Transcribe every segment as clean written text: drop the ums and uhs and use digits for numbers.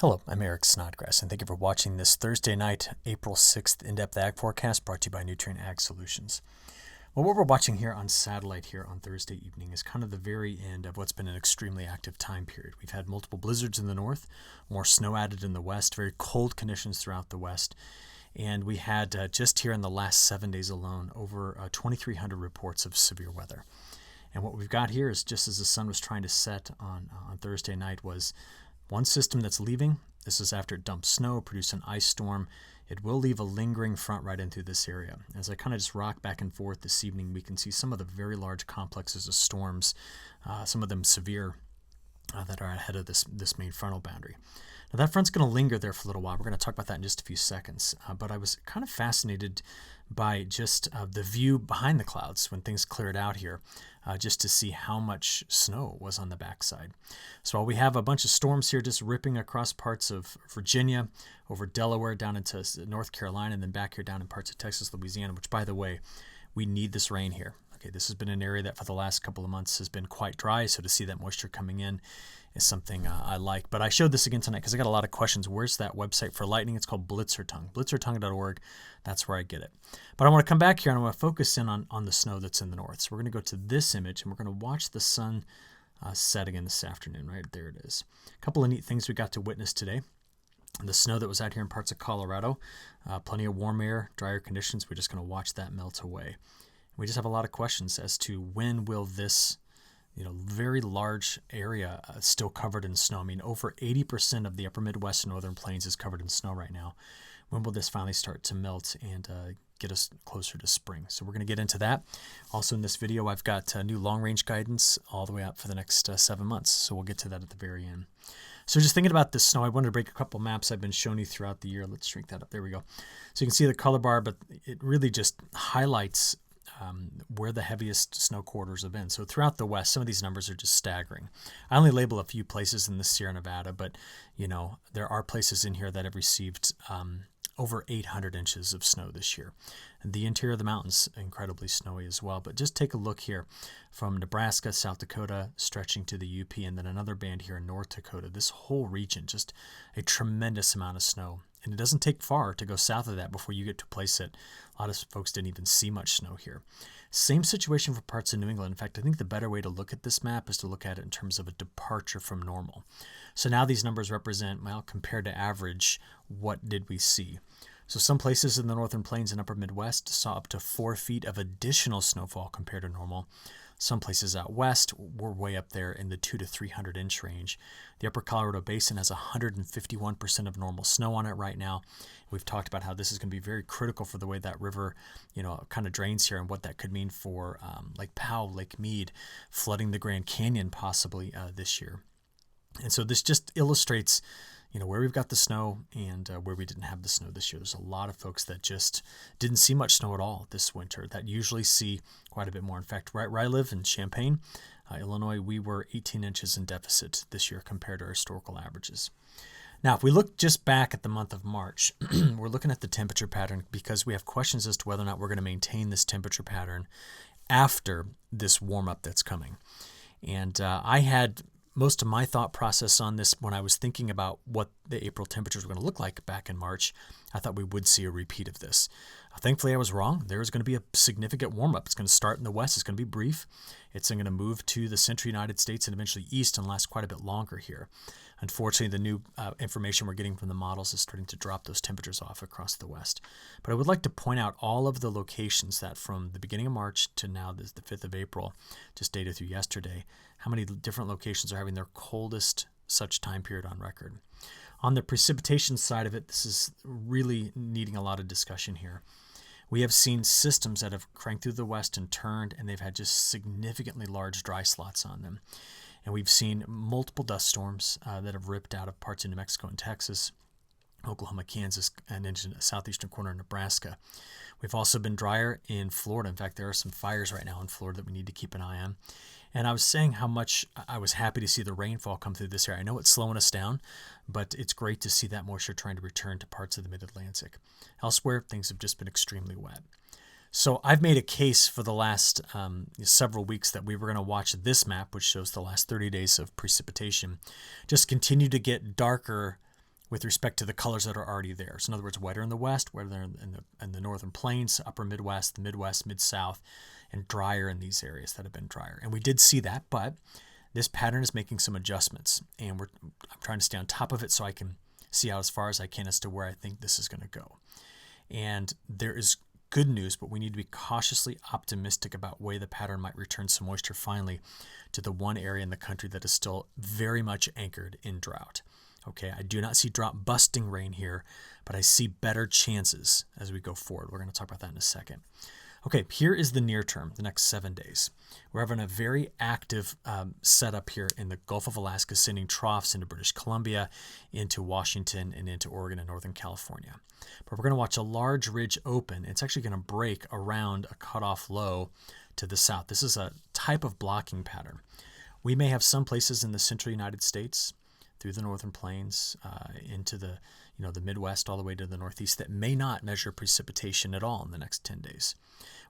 Hello, I'm Eric Snodgrass, and thank you for watching this Thursday night, April 6th in-depth ag forecast brought to you by Nutrien Ag Solutions. Well, what we're watching here on satellite here on Thursday evening is kind of the very end of what's been an extremely active time period. We've had multiple blizzards in the north, more snow added in the west, very cold conditions throughout the west, and we had just here in the last 7 days alone over 2,300 reports of severe weather. And what we've got here is just as the sun was trying to set on Thursday night was one system that's leaving. This is after it dumps snow, produced an ice storm. It will leave a lingering front right into this area. As I kind of just rock back and forth this evening, we can see some of the very large complexes of storms, some of them severe, that are ahead of this main frontal boundary. Now that front's going to linger there for a little while. We're going to talk about that in just a few seconds. But I was kind of fascinated by just the view behind the clouds when things cleared out here, just to see how much snow was on the backside. So while we have a bunch of storms here just ripping across parts of Virginia, over Delaware, down into North Carolina, and then back here down in parts of Texas, Louisiana, which, by the way, we need this rain here. Okay, this has been an area that for the last couple of months has been quite dry, so to see that moisture coming in is something I like. But I showed this again tonight because I got a lot of questions. Where's that website for lightning? It's called Blitzertongue, blitzertongue.org. That's where I get it. But I want to come back here and I want to focus in on the snow that's in the north. So we're going to go to this image and we're going to watch the sun set again this afternoon. Right there it is. A couple of neat things we got to witness today. The snow that was out here in parts of Colorado, plenty of warm air, drier conditions. We're just going to watch that melt away. We just have a lot of questions as to when will this very large area still covered in snow. I mean, over 80% of the upper Midwest and northern plains is covered in snow right now. When will this finally start to melt and get us closer to spring? So we're going to get into that. Also in this video, I've got new long-range guidance all the way out for the next 7 months. So we'll get to that at the very end. So just thinking about this snow, I wanted to break a couple maps I've been showing you throughout the year. Let's shrink that up. There we go. So you can see the color bar, but it really just highlights where the heaviest snow quarters have been. So throughout the west, some of these numbers are just staggering. I only label a few places in the Sierra Nevada, but there are places in here that have received over 800 inches of snow this year. And the interior of the mountains, incredibly snowy as well. But just take a look here from Nebraska, South Dakota, stretching to the UP, and then another band here in North Dakota. This whole region, just a tremendous amount of snow. And it doesn't take far to go south of that before you get to a place that a lot of folks didn't even see much snow here. Same situation for parts of New England. In fact, I think the better way to look at this map is to look at it in terms of a departure from normal. So now these numbers represent, well, compared to average, what did we see? So some places in the northern plains and upper Midwest saw up to 4 feet of additional snowfall compared to normal. Some places out west were way up there in the 200 to 300 inch range. The upper Colorado Basin has 151% of normal snow on it right now. We've talked about how this is going to be very critical for the way that river, kind of drains here and what that could mean for Lake Powell, Lake Mead, flooding the Grand Canyon possibly this year. And so this just illustrates where we've got the snow and where we didn't have the snow this year. There's a lot of folks that just didn't see much snow at all this winter that usually see quite a bit more. In fact, right where I live in Champaign, Illinois, we were 18 inches in deficit this year compared to our historical averages. Now, if we look just back at the month of March, we're looking at the temperature pattern because we have questions as to whether or not we're going to maintain this temperature pattern after this warm-up that's coming. And I had most of my thought process on this when I was thinking about what the April temperatures were going to look like back in March. I thought we would see a repeat of this. Thankfully, I was wrong. There is going to be a significant warm-up. It's going to start in the west. It's going to be brief. It's going to move to the central United States and eventually east and last quite a bit longer here. Unfortunately, the new information we're getting from the models is starting to drop those temperatures off across the west. But I would like to point out all of the locations that from the beginning of March to now, the 5th of April, just dated through yesterday, how many different locations are having their coldest such time period on record. On the precipitation side of it, this is really needing a lot of discussion here. We have seen systems that have cranked through the west and turned, and they've had just significantly large dry slots on them. And we've seen multiple dust storms that have ripped out of parts of New Mexico and Texas, Oklahoma, Kansas, and into the southeastern corner of Nebraska. We've also been drier in Florida. In fact, there are some fires right now in Florida that we need to keep an eye on. And I was saying how much I was happy to see the rainfall come through this area. I know it's slowing us down, but it's great to see that moisture trying to return to parts of the mid-Atlantic. Elsewhere, things have just been extremely wet. So I've made a case for the last several weeks that we were going to watch this map, which shows the last 30 days of precipitation, just continue to get darker with respect to the colors that are already there. So in other words, wetter in the west, wetter in the northern plains, upper Midwest, the Midwest, Mid-South, and drier in these areas that have been drier. And we did see that, but this pattern is making some adjustments, and I'm trying to stay on top of it so I can see out as far as I can as to where I think this is going to go. And there is good news, but we need to be cautiously optimistic about the way the pattern might return some moisture finally to the one area in the country that is still very much anchored in drought. Okay, I do not see drought busting rain here, but I see better chances as we go forward. We're going to talk about that in a second. Okay, here is the near term, the next 7 days. We're having a very active setup here in the Gulf of Alaska, sending troughs into British Columbia, into Washington, and into Oregon and Northern California. But we're going to watch a large ridge open. It's actually going to break around a cutoff low to the south. This is a type of blocking pattern. We may have some places in the central United States, through the northern plains, into the Midwest, all the way to the northeast, that may not measure precipitation at all in the next 10 days.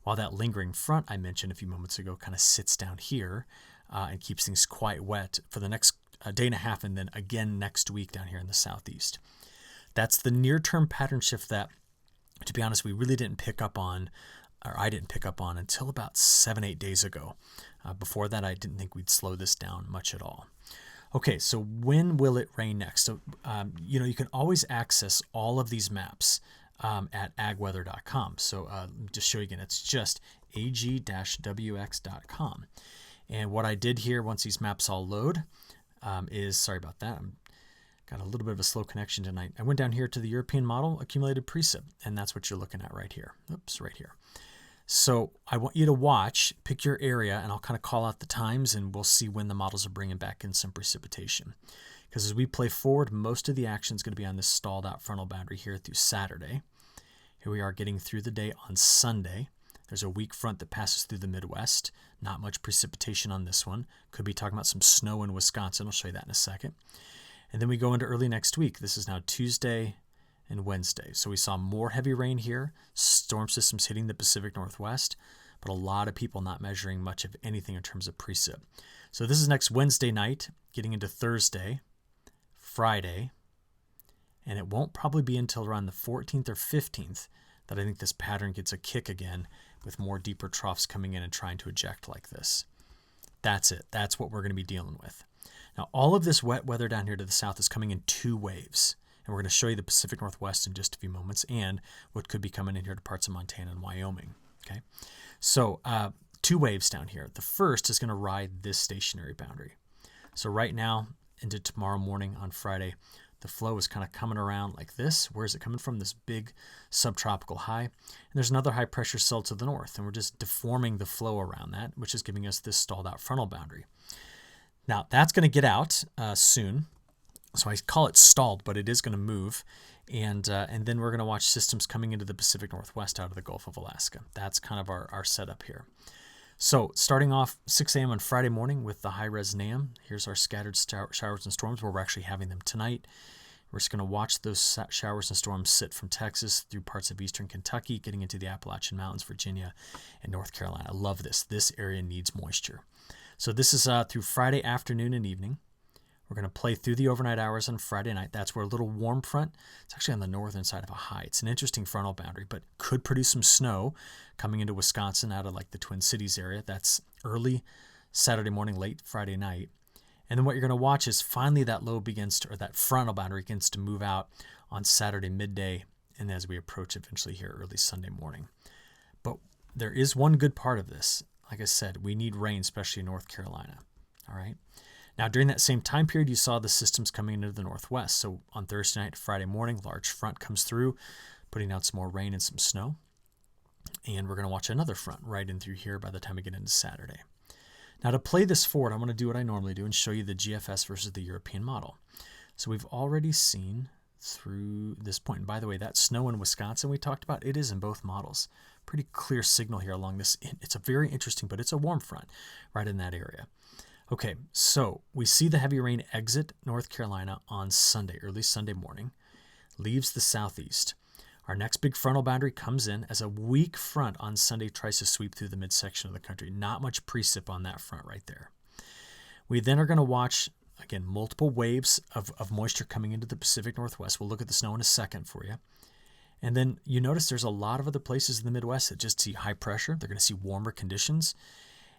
While that lingering front I mentioned a few moments ago kind of sits down here and keeps things quite wet for the next day and a half, and then again next week down here in the southeast. That's the near-term pattern shift that, to be honest, we really didn't pick up on, or I didn't pick up on until about 7-8 days ago. Before that, I didn't think we'd slow this down much at all. Okay, so when will it rain next? So, you can always access all of these maps at agweather.com. So just show you again, it's just ag-wx.com. And what I did here, once these maps all load, is, sorry about that, got a little bit of a slow connection tonight. I went down here to the European model accumulated precip, and that's what you're looking at right here. Oops, right here. So I want you to watch, pick your area, and I'll kind of call out the times, and we'll see when the models are bringing back in some precipitation. Because as we play forward, most of the action is going to be on this stalled out frontal boundary here through Saturday. Here we are getting through the day on Sunday. There's a weak front that passes through the Midwest. Not much precipitation on this one. Could be talking about some snow in Wisconsin. I'll show you that in a second. And then we go into early next week. This is now Tuesday and Wednesday. So we saw more heavy rain here, storm systems hitting the Pacific Northwest, but a lot of people not measuring much of anything in terms of precip. So this is next Wednesday night, getting into Thursday, Friday, and it won't probably be until around the 14th or 15th that I think this pattern gets a kick again, with more deeper troughs coming in and trying to eject like this. That's it. That's what we're going to be dealing with. Now, all of this wet weather down here to the south is coming in two waves. And we're going to show you the Pacific Northwest in just a few moments, and what could be coming in here to parts of Montana and Wyoming. Okay, so two waves down here. The first is going to ride this stationary boundary. So right now into tomorrow morning on Friday, the flow is kind of coming around like this. Where is it coming from? This big subtropical high. And there's another high pressure cell to the north, and we're just deforming the flow around that, which is giving us this stalled out frontal boundary. Now that's going to get out soon. So I call it stalled, but it is going to move. And then we're going to watch systems coming into the Pacific Northwest out of the Gulf of Alaska. That's kind of our setup here. So starting off 6 a.m. on Friday morning with the high-res NAM. Here's our scattered showers and storms where we're actually having them tonight. We're just going to watch those showers and storms sit from Texas through parts of eastern Kentucky, getting into the Appalachian Mountains, Virginia, and North Carolina. I love this. This area needs moisture. So this is through Friday afternoon and evening. We're going to play through the overnight hours on Friday night. That's where a little warm front, it's actually on the northern side of a high. It's an interesting frontal boundary, but could produce some snow coming into Wisconsin out of like the Twin Cities area. That's early Saturday morning, late Friday night. And then what you're going to watch is finally that low begins to, or that frontal boundary begins to move out on Saturday midday, and as we approach eventually here early Sunday morning. But there is one good part of this. Like I said, we need rain, especially in North Carolina. All right. Now, during that same time period, you saw the systems coming into the northwest. So on Thursday night, Friday morning, large front comes through, putting out some more rain and some snow. And we're going to watch another front right in through here by the time we get into Saturday. Now, to play this forward, I'm going to do what I normally do and show you the GFS versus the European model. So we've already seen through this point. And by the way, that snow in Wisconsin we talked about, it is in both models. Pretty clear signal here along this. It's a very interesting, but it's a warm front right in that area. Okay, so we see the heavy rain exit North Carolina on Sunday, early Sunday morning, leaves the southeast. Our next big frontal boundary comes in as a weak front on Sunday, tries to sweep through the midsection of the country. Not much precip on that front right there. We then are going to watch again, multiple waves of moisture coming into the Pacific Northwest. We'll look at the snow in a second for you. And then you notice there's a lot of other places in the Midwest that just see high pressure. They're going to see warmer conditions.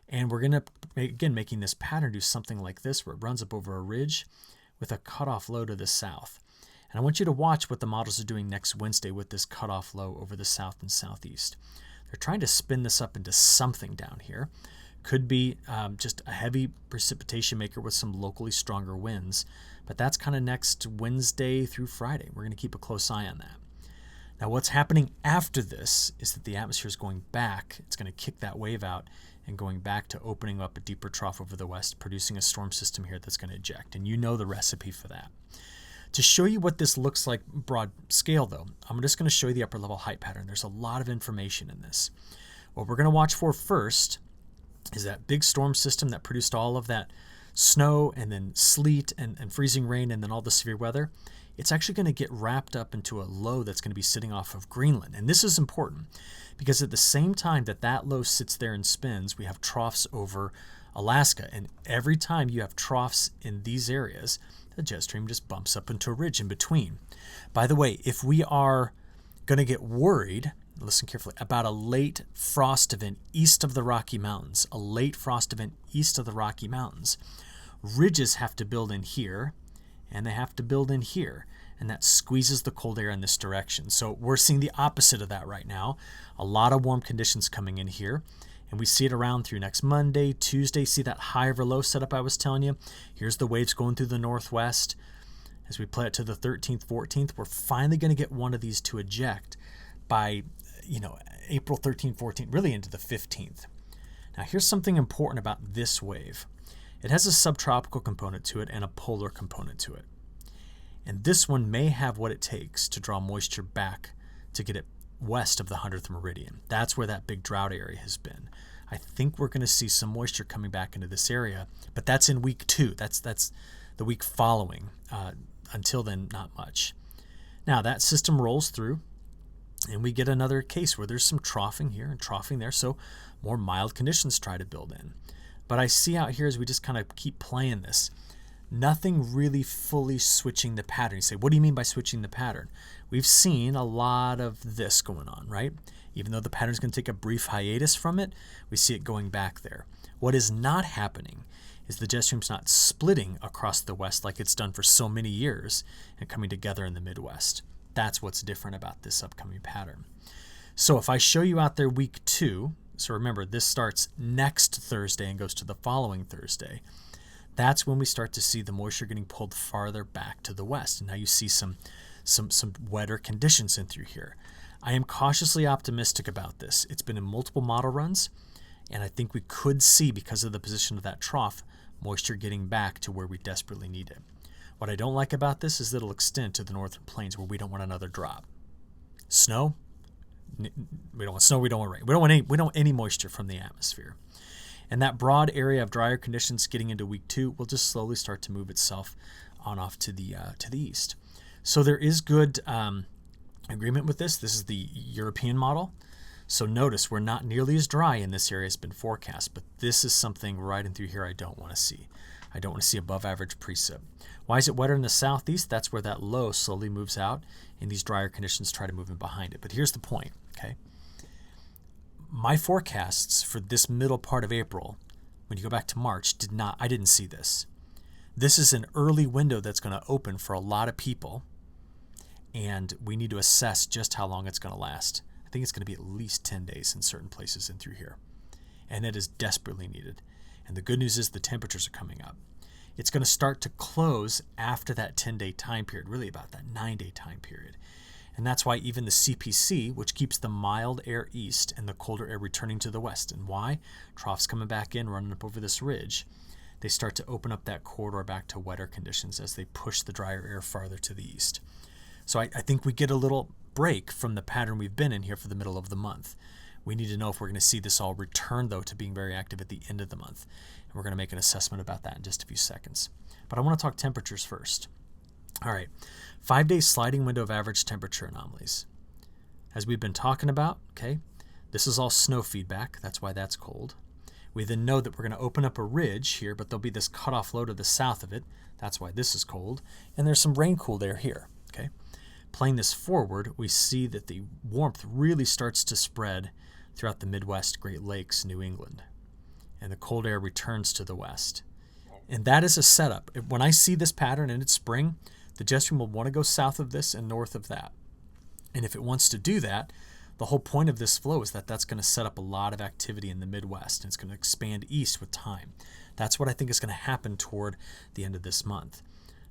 And we're going to, again, making this pattern do something like this, where it runs up over a ridge with a cutoff low to the south. And I want you to watch what the models are doing next Wednesday with this cutoff low over the south and southeast. They're trying to spin this up into something down here. Could be just a heavy precipitation maker with some locally stronger winds. But that's kind of next Wednesday through Friday. We're going to keep a close eye on that. Now, what's happening after this is that the atmosphere is going back. It's going to kick that wave out and going back to opening up a deeper trough over the west, producing a storm system here that's going to eject. And you know the recipe for that. To show you what this looks like broad scale, though, I'm just going to show you the upper level height pattern. There's a lot of information in this. What we're going to watch for first is that big storm system that produced all of that snow and then sleet and freezing rain and then all the severe weather. It's actually going to get wrapped up into a low that's going to be sitting off of Greenland. And this is important because at the same time that that low sits there and spins, we have troughs over Alaska. And every time you have troughs in these areas, the jet stream just bumps up into a ridge in between. By the way, if we are going to get worried, listen carefully, about a late frost event east of the Rocky Mountains, ridges have to build in here, and they have to build in here, and that squeezes the cold air in this direction. So we're seeing the opposite of that right now. A lot of warm conditions coming in here, and we see it around through next Monday, Tuesday. See that high over low setup I was telling you? Here's the waves going through the northwest. As we play it to the 13th, 14th, we're finally going to get one of these to eject by, April 13th, 14th, really into the 15th. Now, here's something important about this wave. It has a subtropical component to it and a polar component to it. And this one may have what it takes to draw moisture back to get it west of the 100th meridian. That's where that big drought area has been. I think we're going to see some moisture coming back into this area, but that's in week 2. That's the week following. Until then, not much. Now, that system rolls through, and we get another case where there's some troughing here and troughing there, so more mild conditions try to build in. But I see out here as we just kind of keep playing this, nothing really fully switching the pattern. You say, what do you mean by switching the pattern? We've seen a lot of this going on, right? Even though the pattern's going to take a brief hiatus from it, we see it going back there. What is not happening is the jet stream's not splitting across the west like it's done for so many years and coming together in the Midwest. That's what's different about this upcoming pattern. So if I show you out there week 2, so remember, this starts next Thursday and goes to the following Thursday. That's when we start to see the moisture getting pulled farther back to the west. And now you see some wetter conditions in through here. I am cautiously optimistic about this. It's been in multiple model runs, and I think we could see, because of the position of that trough, moisture getting back to where we desperately need it. What I don't like about this is that it'll extend to the northern plains where we don't want another drop. Snow? We don't want snow, we don't want rain. We don't want any moisture from the atmosphere. And that broad area of drier conditions getting into week 2 will just slowly start to move itself on off to the east. So there is good agreement with this. This is the European model. So notice we're not nearly as dry in this area as been forecast, but this is something right in through here I don't want to see. I don't want to see above average precip. Why is it wetter in the southeast? That's where that low slowly moves out, and these drier conditions try to move in behind it. But here's the point, okay? My forecasts for this middle part of April, when you go back to March, I didn't see this. This is an early window that's going to open for a lot of people, and we need to assess just how long it's going to last. I think it's going to be at least 10 days in certain places in through here, and it is desperately needed. And the good news is the temperatures are coming up. It's going to start to close after that 10-day time period, really about that 9-day time period. And that's why even the CPC, which keeps the mild air east and the colder air returning to the west. And why? Troughs coming back in, running up over this ridge. They start to open up that corridor back to wetter conditions as they push the drier air farther to the east. So I think we get a little break from the pattern we've been in here for the middle of the month. We need to know if we're going to see this all return, though, to being very active at the end of the month. And we're going to make an assessment about that in just a few seconds. But I want to talk temperatures first. All right, 5-day sliding window of average temperature anomalies. As we've been talking about, okay, this is all snow feedback. That's why that's cold. We then know that we're going to open up a ridge here, but there'll be this cutoff low to the south of it. That's why this is cold. And there's some rain cooled air here. Okay. Playing this forward, we see that the warmth really starts to spread throughout the Midwest, Great Lakes, New England. And the cold air returns to the west. And that is a setup. When I see this pattern and it's spring, the jet stream will want to go south of this and north of that. And if it wants to do that, the whole point of this flow is that that's going to set up a lot of activity in the Midwest, and it's going to expand east with time. That's what I think is going to happen toward the end of this month.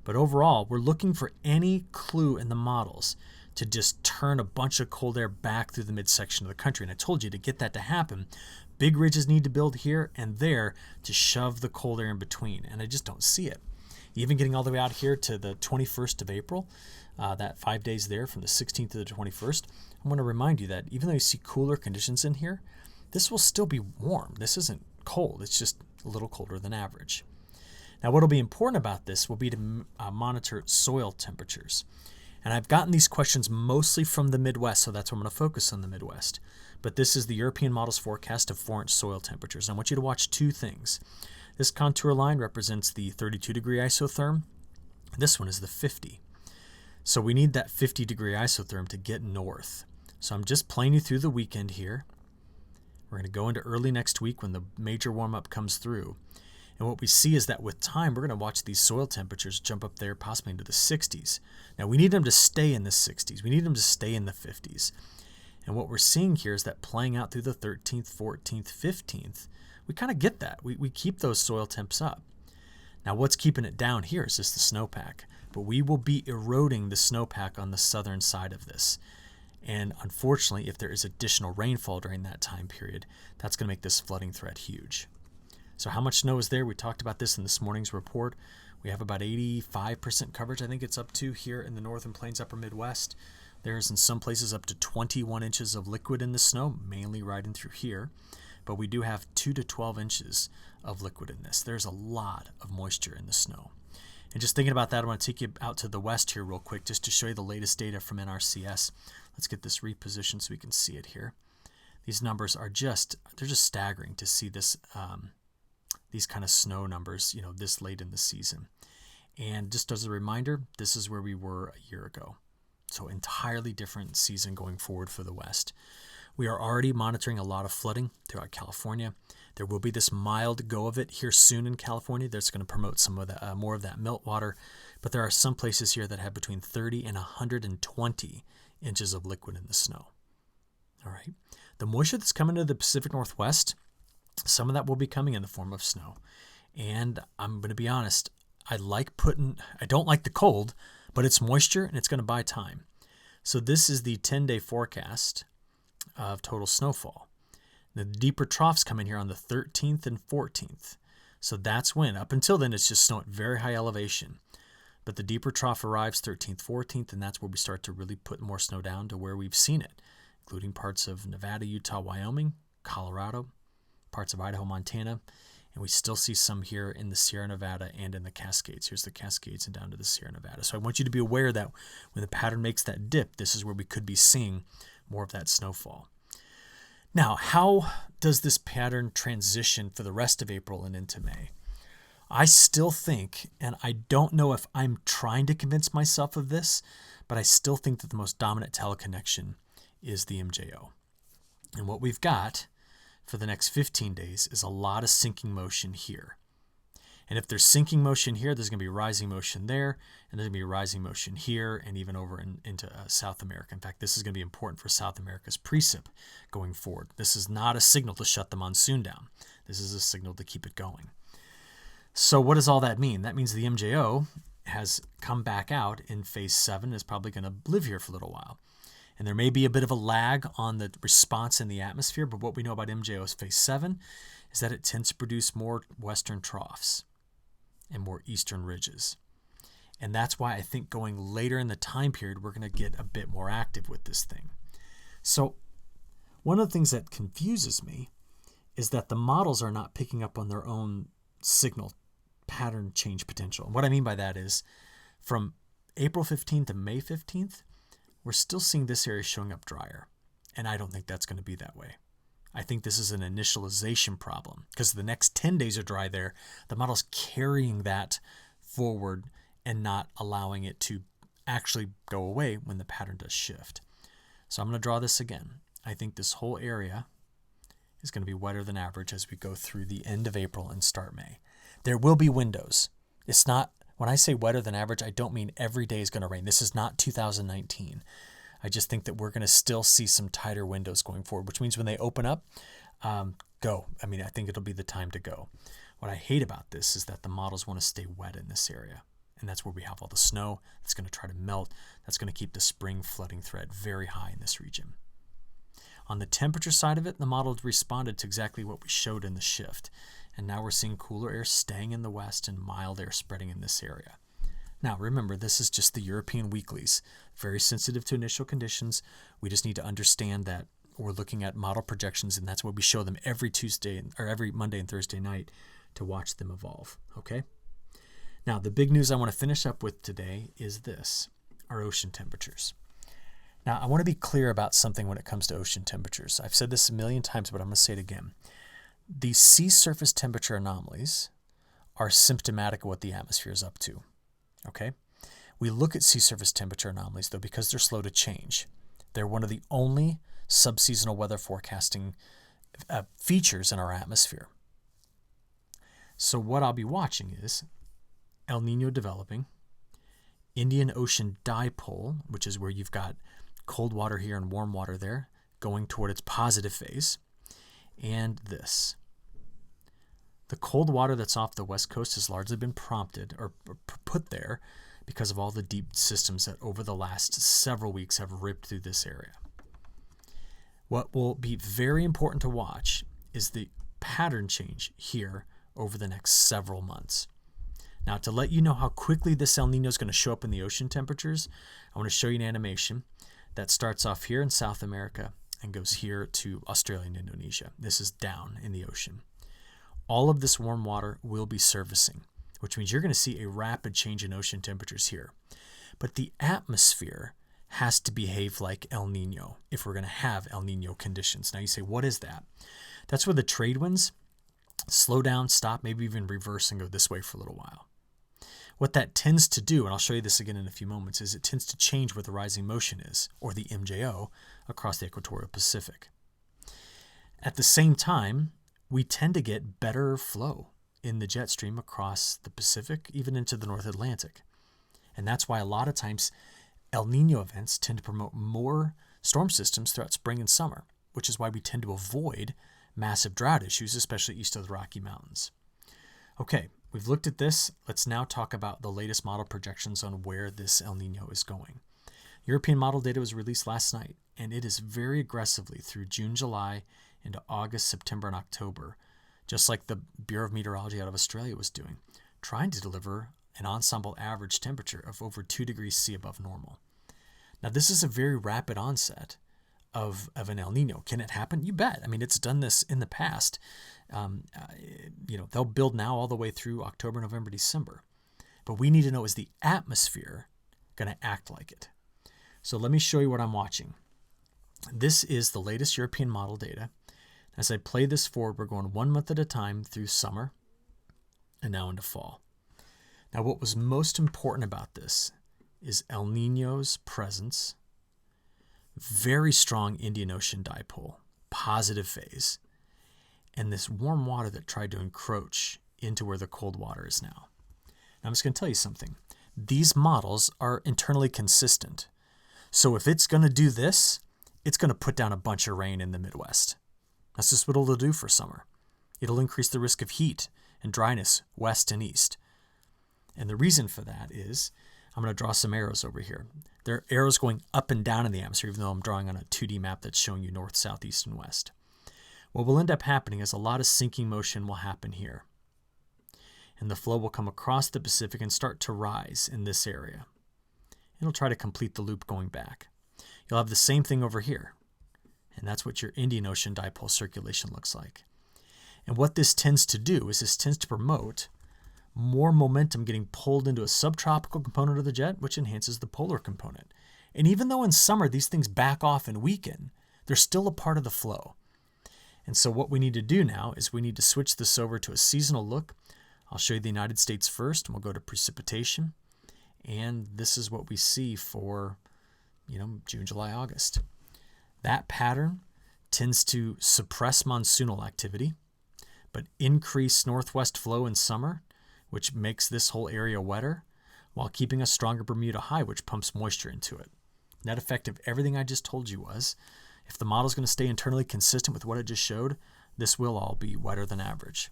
But overall, we're looking for any clue in the models to just turn a bunch of cold air back through the midsection of the country. And I told you, to get that to happen, big ridges need to build here and there to shove the cold air in between. And I just don't see it. Even getting all the way out here to the 21st of April, that 5 days there from the 16th to the 21st, I want to remind you that even though you see cooler conditions in here, this will still be warm. This isn't cold. It's just a little colder than average. Now, what will be important about this will be to monitor soil temperatures. And I've gotten these questions mostly from the Midwest, so that's why I'm going to focus on the Midwest. But this is the European model's forecast of 4-inch soil temperatures. I want you to watch two things. This contour line represents the 32-degree isotherm. This one is the 50. So we need that 50-degree isotherm to get north. So I'm just playing you through the weekend here. We're going to go into early next week when the major warm-up comes through. And what we see is that with time, we're going to watch these soil temperatures jump up there possibly into the 60s. Now, we need them to stay in the 60s. We need them to stay in the 50s. And what we're seeing here is that playing out through the 13th, 14th, 15th, we kind of get that. We keep those soil temps up. Now, what's keeping it down here is just the snowpack. But we will be eroding the snowpack on the southern side of this. And unfortunately, if there is additional rainfall during that time period, that's going to make this flooding threat huge. So how much snow is there? We talked about this in this morning's report. We have about 85% coverage, I think it's up to here in the Northern Plains, Upper Midwest. There's in some places up to 21 inches of liquid in the snow, mainly riding through here. But we do have 2 to 12 inches of liquid in this. There's a lot of moisture in the snow. And just thinking about that, I want to take you out to the west here real quick just to show you the latest data from NRCS. Let's get this repositioned so we can see it here. These numbers are they're just staggering to see this, these kind of snow numbers, this late in the season. And just as a reminder, this is where we were a year ago. So entirely different season going forward for the West. We are already monitoring a lot of flooding throughout California. There will be this mild go of it here soon in California that's going to promote some of the more of that meltwater. But there are some places here that have between 30 and 120 inches of liquid in the snow. All right. The moisture that's coming to the Pacific Northwest, some of that will be coming in the form of snow. And I'm going to be honest, I don't like the cold, but it's moisture and it's going to buy time. So this is the 10-day forecast of total snowfall. The deeper troughs come in here on the 13th and 14th. So that's when, up until then, it's just snow at very high elevation. But the deeper trough arrives 13th, 14th, and that's where we start to really put more snow down to where we've seen it, including parts of Nevada, Utah, Wyoming, Colorado, parts of Idaho, Montana, and we still see some here in the Sierra Nevada and in the Cascades. Here's the Cascades and down to the Sierra Nevada. So I want you to be aware that when the pattern makes that dip, this is where we could be seeing more of that snowfall. Now, how does this pattern transition for the rest of April and into May? I still think, and I don't know if I'm trying to convince myself of this, but I still think that the most dominant teleconnection is the MJO. And what we've got for the next 15 days is a lot of sinking motion here. And if there's sinking motion here, there's going to be rising motion there, and there's going to be rising motion here, and even over into South America. In fact, this is going to be important for South America's precip going forward. This is not a signal to shut the monsoon down. This is a signal to keep it going. So what does all that mean? That means the MJO has come back out in phase 7, is probably going to live here for a little while. And there may be a bit of a lag on the response in the atmosphere, but what we know about MJO's phase 7 is that it tends to produce more western troughs and more eastern ridges. And that's why I think going later in the time period, we're going to get a bit more active with this thing. So one of the things that confuses me is that the models are not picking up on their own signal pattern change potential. And what I mean by that is from April 15th to May 15th, we're still seeing this area showing up drier. And I don't think that's going to be that way. I think this is an initialization problem because the next 10 days are dry there. The model's carrying that forward and not allowing it to actually go away when the pattern does shift. So I'm going to draw this again. I think this whole area is going to be wetter than average as we go through the end of April and start May. There will be windows. It's not, when I say wetter than average, I don't mean every day is going to rain. This is not 2019. I just think that we're going to still see some tighter windows going forward, which means when they open up, go. I mean, I think it'll be the time to go. What I hate about this is that the models want to stay wet in this area. And that's where we have all the snow that's going to try to melt. That's going to keep the spring flooding threat very high in this region. On the temperature side of it, the model responded to exactly what we showed in the shift. And now we're seeing cooler air staying in the west and mild air spreading in this area. Now, remember, this is just the European weeklies, very sensitive to initial conditions. We just need to understand that we're looking at model projections, and that's what we show them every Tuesday or every Monday and Thursday night to watch them evolve, okay? Now, the big news I want to finish up with today is this, our ocean temperatures. Now, I want to be clear about something when it comes to ocean temperatures. I've said this a million times, but I'm going to say it again. The sea surface temperature anomalies are symptomatic of what the atmosphere is up to. Okay, we look at sea surface temperature anomalies, though, because they're slow to change. They're one of the only subseasonal weather forecasting features in our atmosphere. So what I'll be watching is El Nino developing, Indian Ocean dipole, which is where you've got cold water here and warm water there, going toward its positive phase, and this. The cold water that's off the west coast has largely been prompted or put there because of all the deep systems that over the last several weeks have ripped through this area. What will be very important to watch is the pattern change here over the next several months. Now, to let you know how quickly this El Nino is going to show up in the ocean temperatures, I want to show you an animation that starts off here in South America and goes here to Australia and Indonesia. This is down in the ocean. All of this warm water will be surfacing, which means you're going to see a rapid change in ocean temperatures here. But the atmosphere has to behave like El Nino if we're going to have El Nino conditions. Now you say, what is that? That's where the trade winds slow down, stop, maybe even reverse and go this way for a little while. What that tends to do, and I'll show you this again in a few moments, is it tends to change where the rising motion is, or the MJO, across the equatorial Pacific. At the same time, we tend to get better flow in the jet stream across the Pacific, even into the North Atlantic. And that's why a lot of times El Nino events tend to promote more storm systems throughout spring and summer, which is why we tend to avoid massive drought issues, especially east of the Rocky Mountains. Okay, we've looked at this. Let's now talk about the latest model projections on where this El Nino is going. European model data was released last night, and it is very aggressively through June, July, into August, September, and October, just like the Bureau of Meteorology out of Australia was doing, trying to deliver an ensemble average temperature of over 2 degrees C above normal. Now, this is a very rapid onset of an El Nino. Can it happen? You bet. I mean, it's done this in the past. They'll build now all the way through October, November, December. But we need to know, is the atmosphere going to act like it? So let me show you what I'm watching. This is the latest European model data. As I play this forward, we're going 1 month at a time through summer and now into fall. Now, what was most important about this is El Nino's presence, very strong Indian Ocean dipole, positive phase, and this warm water that tried to encroach into where the cold water is now. Now, I'm just going to tell you something. These models are internally consistent. So if it's going to do this, it's going to put down a bunch of rain in the Midwest. That's just what it'll do for summer. It'll increase the risk of heat and dryness west and east. And the reason for that is, I'm going to draw some arrows over here. There are arrows going up and down in the atmosphere, even though I'm drawing on a 2D map that's showing you north, south, east, and west. What will end up happening is a lot of sinking motion will happen here. And the flow will come across the Pacific and start to rise in this area. It'll try to complete the loop going back. You'll have the same thing over here. And that's what your Indian Ocean dipole circulation looks like. And what this tends to do is this tends to promote more momentum getting pulled into a subtropical component of the jet, which enhances the polar component. And even though in summer these things back off and weaken, they're still a part of the flow. And so what we need to do now is we need to switch this over to a seasonal look. I'll show you the United States first, and we'll go to precipitation. And this is what we see for, June, July, August. That pattern tends to suppress monsoonal activity, but increase northwest flow in summer, which makes this whole area wetter, while keeping a stronger Bermuda high, which pumps moisture into it. Net effect of everything I just told you was, if the model is going to stay internally consistent with what it just showed, this will all be wetter than average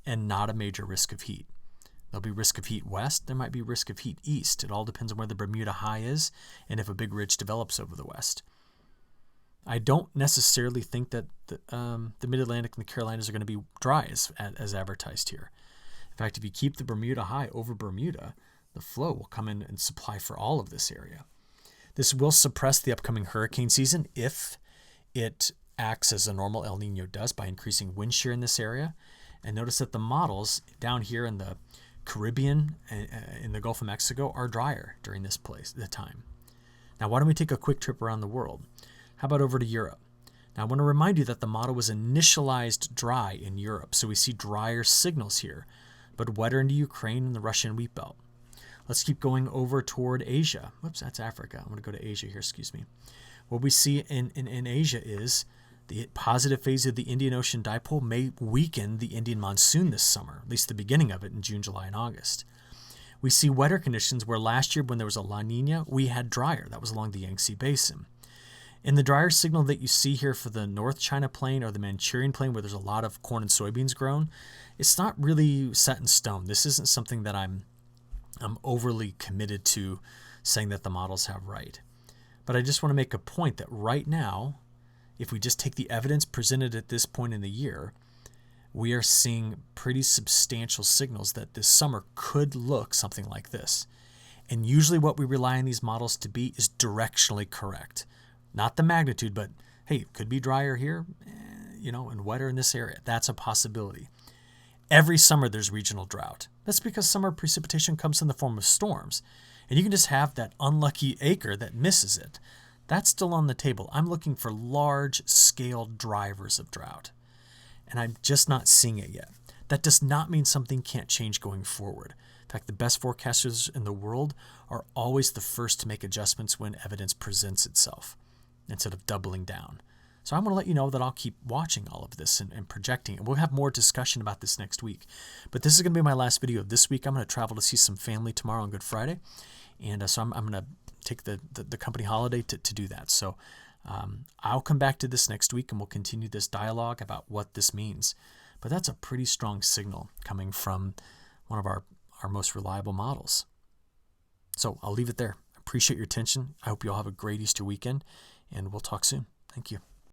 and not a major risk of heat. There'll be risk of heat west. There might be risk of heat east. It all depends on where the Bermuda high is and if a big ridge develops over the west. I don't necessarily think that the Mid-Atlantic and the Carolinas are going to be dry as advertised here. In fact, if you keep the Bermuda high over Bermuda, the flow will come in and supply for all of this area. This will suppress the upcoming hurricane season if it acts as a normal El Nino does by increasing wind shear in this area. And notice that the models down here in the Caribbean in the Gulf of Mexico are drier during the time. Now, why don't we take a quick trip around the world? How about over to Europe? Now, I want to remind you that the model was initialized dry in Europe, so we see drier signals here, but wetter into Ukraine and the Russian wheat belt. Let's keep going over toward Asia. Whoops, that's Africa. I'm going to go to Asia here, excuse me. What we see in Asia is the positive phase of the Indian Ocean dipole may weaken the Indian monsoon this summer, at least the beginning of it in June, July, and August. We see wetter conditions where last year when there was a La Nina, we had drier. That was along the Yangtze Basin. In the drier signal that you see here for the North China Plain or the Manchurian Plain where there's a lot of corn and soybeans grown, it's not really set in stone. This isn't something that I'm overly committed to saying that the models have right. But I just want to make a point that right now, if we just take the evidence presented at this point in the year, we are seeing pretty substantial signals that this summer could look something like this. And usually what we rely on these models to be is directionally correct. Not the magnitude, but hey, it could be drier here, and wetter in this area. That's a possibility. Every summer there's regional drought. That's because summer precipitation comes in the form of storms. And you can just have that unlucky acre that misses it. That's still on the table. I'm looking for large-scale drivers of drought. And I'm just not seeing it yet. That does not mean something can't change going forward. In fact, the best forecasters in the world are always the first to make adjustments when evidence presents itself, instead of doubling down. So I'm going to let you know that I'll keep watching all of this and projecting. And we'll have more discussion about this next week. But this is going to be my last video of this week. I'm going to travel to see some family tomorrow on Good Friday. And so I'm going to take the company holiday to do that. So I'll come back to this next week and we'll continue this dialogue about what this means. But that's a pretty strong signal coming from one of our most reliable models. So I'll leave it there. I appreciate your attention. I hope you all have a great Easter weekend, and we'll talk soon. Thank you.